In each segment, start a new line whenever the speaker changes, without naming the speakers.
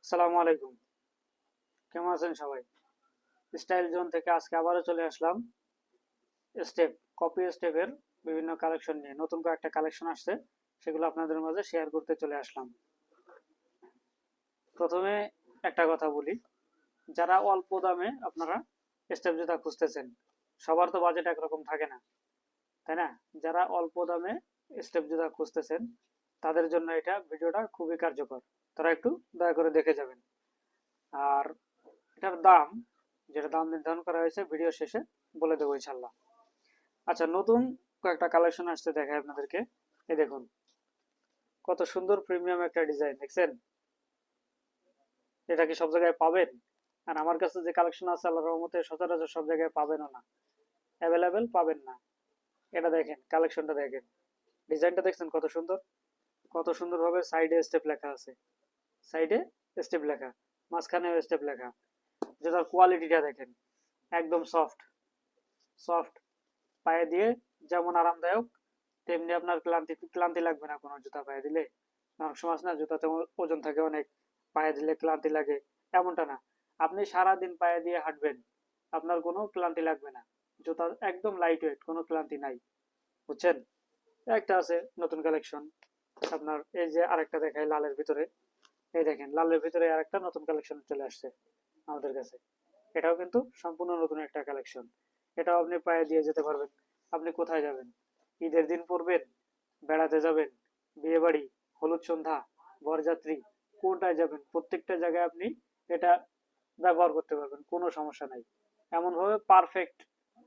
আসসালামু আলাইকুম। কেমন আছেন সবাই? স্টাইল জোন থেকে আজকে আবারও চলে আসলাম স্টেপ কপি স্টেপের বিভিন্ন কালেকশন নিয়ে। নতুন কয়েকটা কালেকশন আসছে, সেগুলো আপনাদের মাঝে শেয়ার করতে চলে আসলাম। প্রথমে একটা কথা বলি, যারা অল্প দামে আপনারা স্টেপ জুতা খুঁজতেছেন, সবার তো বাজেট একরকম থাকে না, তাই না? যারা অল্প দামে স্টেপ জুতা খুঁজতেছেন তাদের জন্য এটা ভিডিওটা খুবই কার্যকর। তারা একটু দয়া করে দেখে যাবেন। আর এটার দাম, যেটা দাম নির্ধারণ করা হয়েছে ভিডিও শেষে বলে দেবো ইনশাল্লাহ। আচ্ছা, নতুন কয়েকটা কালেকশন আসছে, দেখাই আপনাদেরকে। এই দেখুন, কত সুন্দর প্রিমিয়াম একটা ডিজাইন, দেখছেন? এটা কি সব জায়গায় পাবেন? আর আমার কাছে যে কালেকশন আছে আল্লাহর রহমতে সচরাচর সব জায়গায় পাবেনও না, অ্যাভেলেবেল পাবেন না। এটা দেখেন, কালেকশনটা দেখেন, ডিজাইনটা দেখছেন কত সুন্দর? কত সুন্দরভাবে সাইডে স্টেপ লেখা আছে, সাইডে স্টেপ লেখা, মাঝখানে স্টেপ লেখা। যেটার কোয়ালিটিটা দেখেন, একদম সফট সফট, পায়ে দিয়ে যেমন আরামদায়ক তেমনি আপনার ক্লান্তি ক্লান্তি লাগবে না কোনো জুতা পায়ে দিলে। অনেক সময় আছে না, জুতাতে ওজন থাকে অনেক, পায়ে দিলে ক্লান্তি লাগে, এমনটা না। আপনি সারাদিন পায়ে দিয়ে হাঁটবেন, আপনার কোনো ক্লান্তি লাগবে না। জুতা একদম লাইট ওয়েট, কোনো ক্লান্তি নাই, বুঝছেন? একটা আছে নতুন কালেকশন আপনার, এই যে আরেকটা দেখাই লালের ভিতরে। এই দেখেন, লালের ভিতরে আরেকটা নতুন কালেকশন চলে আসছে আমাদের কাছে। এটাও কিন্তু সম্পূর্ণ নতুন একটা কালেকশন। এটাও আপনি পায়ে দিয়ে যেতে পারবেন। আপনি কোথায় যাবেন? ঈদের দিন পরবেন, বেড়াতে যাবেন, বিয়ে বাড়ি, হলুদ সন্ধ্যা, বরযাত্রী, কোনটায় যাবেন প্রত্যেকটা জায়গায় আপনি এটা ব্যবহার করতে পারবেন, কোনো সমস্যা নাই। এমন ভাবে পারফেক্ট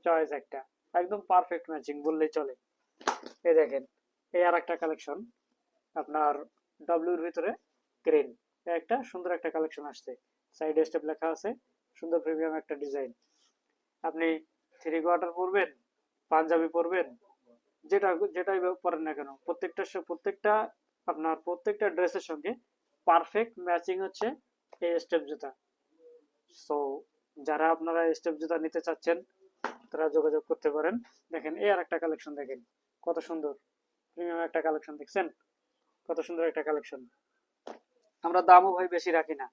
চয়েস একটা, একদম পারফেক্ট ম্যাচিং বললেই চলে। এই দেখেন, এই আর একটা কালেকশন আপনার, ডব্লিউর ভিতরে গ্রিন, একটা সুন্দর একটা কালেকশন আসছে। সাইডে স্টেপ লেখা আছে, সুন্দর প্রিমিয়াম একটা ডিজাইন। আপনি থ্রি কোয়ার্টার পরবেন, পাঞ্জাবি পরবেন, যেটা যেটাই পরেন না কেন, প্রত্যেকটা আপনার প্রত্যেকটা ড্রেসের সঙ্গে পারফেক্ট ম্যাচিং হচ্ছে এই স্টেপ জুতা। সো যারা আপনারা স্টেপ জুতা নিতে চাচ্ছেন তারা যোগাযোগ করতে পারেন। দেখেন, এই আর একটা কালেকশন দেখেন, কত সুন্দর প্রিমিয়াম একটা কালেকশন, দেখছেন? কত সুন্দর একটা কালেকশন। আমরা দামও ভাই বেশি রাখি না,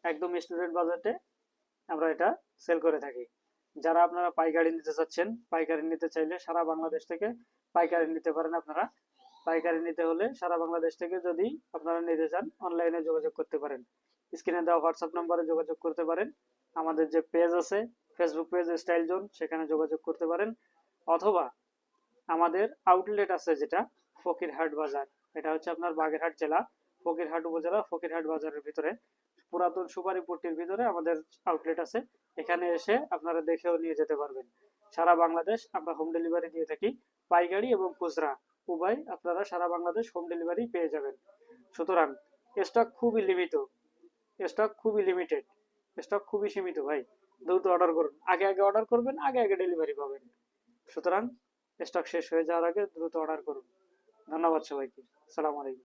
একদম স্টুডেন্ট বাজেটে আমরা এটা সেল করে থাকি। যারা আপনারা পাইকারি নিতে চাচ্ছেন, পাইকারি নিতে চাইলে সারা বাংলাদেশ থেকে পাইকারি নিতে পারেন আপনারা। পাইকারি নিতে হলে সারা বাংলাদেশ থেকে যদি আপনারা নিতে চান, অনলাইনে যোগাযোগ করতে পারেন। স্ক্রিনে দেওয়া হোয়াটসঅ্যাপ নম্বরে যোগাযোগ করতে পারেন। আমাদের যে পেজ আছে, ফেসবুক পেজ স্টাইল জোন, সেখানে যোগাযোগ করতে পারেন। অথবা আমাদের আউটলেট আছে যেটা ফকিরহাট বাজার, এটা হচ্ছে আপনার বাগেরহাট জেলা, ফকিরহাট উপজেলা, ফকিরহাট বাজারের ভিতরে, পুরাতন সুপারিপট্টির ভিতরে আমাদের আউটলেট আছে। এখানে এসে আপনারা দেখেও নিয়ে যেতে পারবেন। সারা বাংলাদেশ আমরা হোম ডেলিভারি দিয়ে থাকি, পাইকারি এবং খুচরা উভয় আপনারা সারা বাংলাদেশ হোম ডেলিভারি পেয়ে যাবেন। সুতরাং স্টক খুবই লিমিট, স্টক খুবই লিমিটেড, স্টক খুবই সীমিত ভাই। দ্রুত অর্ডার করুন, আগে আগে অর্ডার করবেন, আগে আগে ডেলিভারি পাবেন। সুতরাং স্টক শেষ হয়ে যাওয়ার আগে দ্রুত অর্ডার করুন। ধন্যবাদ সবাইকে। সালাম আলাইকুম।